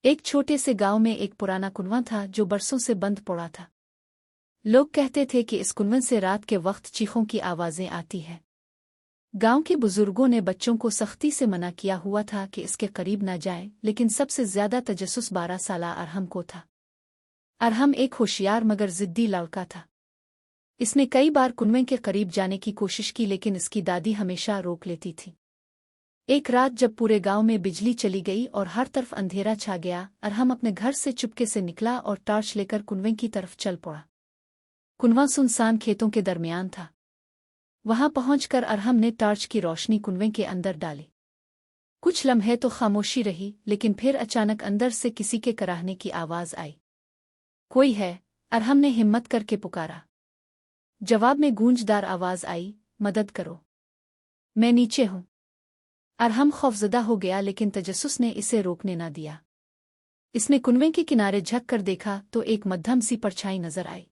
एक छोटे से गांव में एक पुराना कुआं था जो बरसों से बंद पड़ा था। लोग कहते थे कि इस कुएं से रात के वक्त चीखों की आवाजें आती हैं। गांव के बुजुर्गों ने बच्चों को सख्ती से मना किया हुआ था कि इसके करीब न जाएं, लेकिन सबसे ज्यादा तजस्सुस 12 साला अरहम को था। अरहम एक होशियार मगर जिद्दी लड़का था। इसने कई बार कुएं के करीब जाने की कोशिश की, लेकिन इसकी दादी हमेशा रोक लेती थी। एक रात जब पूरे गांव में बिजली चली गई और हर तरफ अंधेरा छा गया, अरहम अपने घर से चुपके से निकला और टॉर्च लेकर कुएं की तरफ चल पड़ा। कुआं सुनसान खेतों के दरमियान था। वहां पहुंचकर अरहम ने टॉर्च की रोशनी कुएं के अंदर डाली। कुछ लम्हे तो खामोशी रही, लेकिन फिर अचानक अंदर से किसी के कराहने की आवाज आई। कोई है? अरहम ने हिम्मत करके पुकारा। जवाब में गूंजदार आवाज आई, मदद करो, मैं नीचे हूं। अरहम खौफजदा हो गया, लेकिन तजस्सुस ने इसे रोकने न दिया। इसने कुएं के किनारे झक कर देखा तो एक मध्यम सी परछाई नजर आई।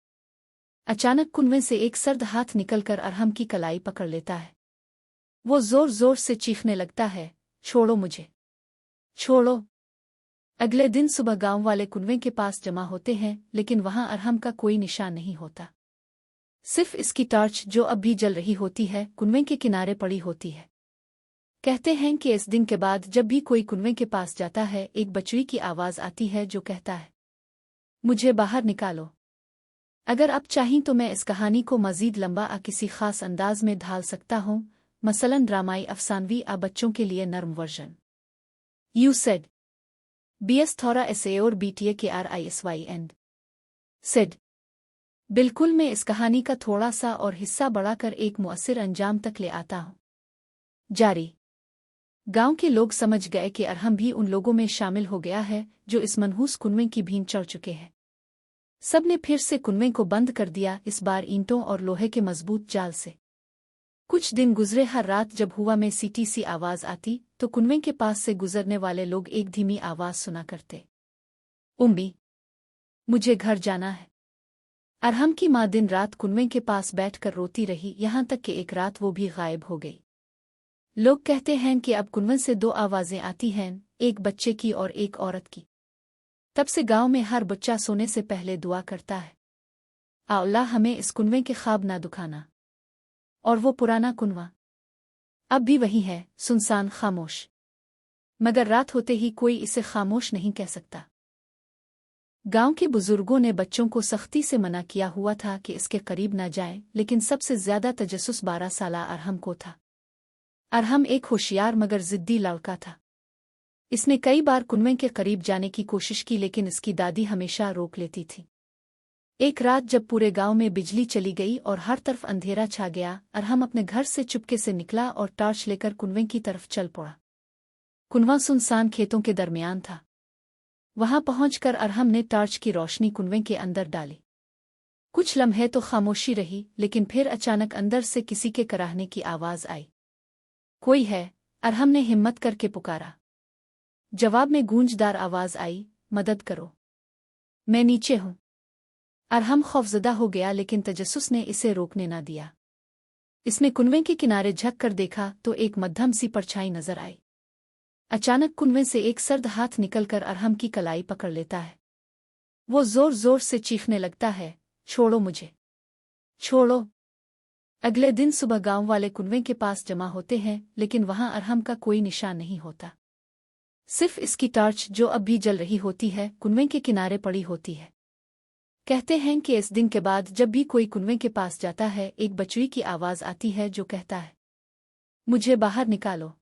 अचानक कुएं से एक सर्द हाथ निकलकर अरहम की कलाई पकड़ लेता है। वो जोर जोर से चीखने लगता है, छोड़ो मुझे, छोड़ो। अगले दिन सुबह गांव वाले कुएं के पास जमा होते हैं, लेकिन वहां अरहम का कोई निशान नहीं होता। सिर्फ इसकी टॉर्च, जो अब भी जल रही होती है, कुएं के किनारे पड़ी होती है। कहते हैं कि इस दिन के बाद जब भी कोई कुएं के पास जाता है, एक बछड़ी की आवाज आती है जो कहता है, मुझे बाहर निकालो। अगर आप चाहें तो मैं इस कहानी को मजीद लंबा किसी खास अंदाज में ढाल सकता हूं, मसलन ड्रामाई अफसानवी बच्चों के लिए नर्म वर्जन। यू सेड BS थोड़ा SA और BTA के RISYN सेड। बिल्कुल, मैं इस कहानी का थोड़ा सा और हिस्सा बढ़ाकर एक मुअस्सिर अंजाम तक ले आता हूं। जारी। गांव के लोग समझ गए कि अरहम भी उन लोगों में शामिल हो गया है जो इस मनहूस कुएं की भीन चढ़ चुके हैं। सब ने फिर से कुएं को बंद कर दिया, इस बार ईंटों और लोहे के मजबूत जाल से। कुछ दिन गुजरे। हर रात जब हुआ में सीटी सी आवाज आती तो कुएं के पास से गुजरने वाले लोग एक धीमी आवाज सुना करते, उम्मी, मुझे घर जाना है। अरहम की माँ दिन रात कुएं के पास बैठकर रोती रही, यहां तक कि एक रात वो भी गायब हो गई। लोग कहते हैं कि अब कुएं से 2 आवाजें आती हैं, एक बच्चे की और एक औरत की। तब से गांव में हर बच्चा सोने से पहले दुआ करता है, अल्लाह हमें इस कुएं के ख्वाब ना दुखाना। और वो पुराना कुआं अब भी वही है, सुनसान, खामोश। मगर रात होते ही कोई इसे खामोश नहीं कह सकता। गांव के बुजुर्गों ने बच्चों को सख्ती से मना किया हुआ था कि इसके करीब न जाएं, लेकिन सबसे ज्यादा तजस्सुस 12 साला अरहम को था। अरहम एक होशियार मगर जिद्दी लड़का था। इसने कई बार कुएं के करीब जाने की कोशिश की, लेकिन इसकी दादी हमेशा रोक लेती थी। एक रात जब पूरे गांव में बिजली चली गई और हर तरफ अंधेरा छा गया, अरहम अपने घर से चुपके से निकला और टॉर्च लेकर कुएं की तरफ चल पड़ा। कुआं सुनसान खेतों के दरमियान था। वहां पहुंचकर अरहम ने टॉर्च की रोशनी कुएं के अंदर डाली। कुछ लम्हे तो खामोशी रही, लेकिन फिर अचानक अंदर से किसी के कराहने की आवाज आई। कोई है? अरहम ने हिम्मत करके पुकारा। जवाब में गूंजदार आवाज आई, मदद करो, मैं नीचे हूं। अरहम खौफजदा हो गया, लेकिन तजस्सुस ने इसे रोकने न दिया। इसने कुएं के किनारे झक कर देखा तो एक मध्यम सी परछाई नजर आई। अचानक कुएं से एक सर्द हाथ निकलकर अरहम की कलाई पकड़ लेता है। वो जोर जोर से चीखने लगता है, छोड़ो मुझे, छोड़ो। अगले दिन सुबह गांव वाले कुएं के पास जमा होते हैं, लेकिन वहां अरहम का कोई निशान नहीं होता। सिर्फ इसकी टॉर्च, जो अब भी जल रही होती है, कुएं के किनारे पड़ी होती है। कहते हैं कि इस दिन के बाद जब भी कोई कुएं के पास जाता है, एक बछड़ी की आवाज आती है जो कहता है, मुझे बाहर निकालो।